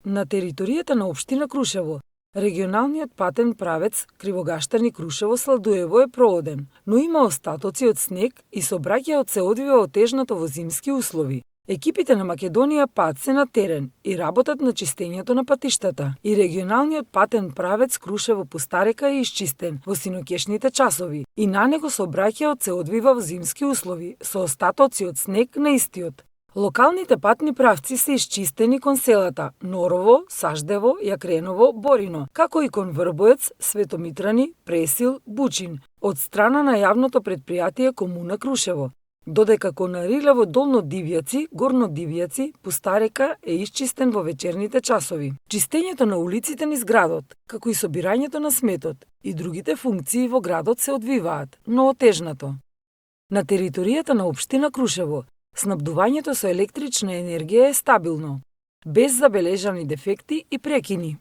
На територијата на општина Крушево, регионалниот патен правец Кривогаштани Крушево Сладуево е прооден, но има остатоци од снег и сообраќајот се одвива отежнато во зимски услови. Екипите на Македонија пат се на терен и работат на чистењето на патиштата. И регионалниот патен правец Крушево Пустарека е исчистен во синоќешните часови и на него сообраќајот се одвива во зимски услови со остатоци од снег на истиот. Локалните патни правци се исчистени кон селата Норово, Саждево, Јакреново, Борино, како и кон Врбоец, Светомитрани, Пресил, Бучин, од страна на јавното претпријатие Комуна Крушево. Додека кон Рилево Долно Дивјаци, Горно Дивјаци, Пустарека е исчистен во вечерните часови. Чистењето на улиците низ градот, како и собирањето на сметот и другите функции во градот се одвиваат, но отежнато. На територијата на општина Крушево, снабдувањето со електрична енергија е стабилно, без забележани дефекти и прекини.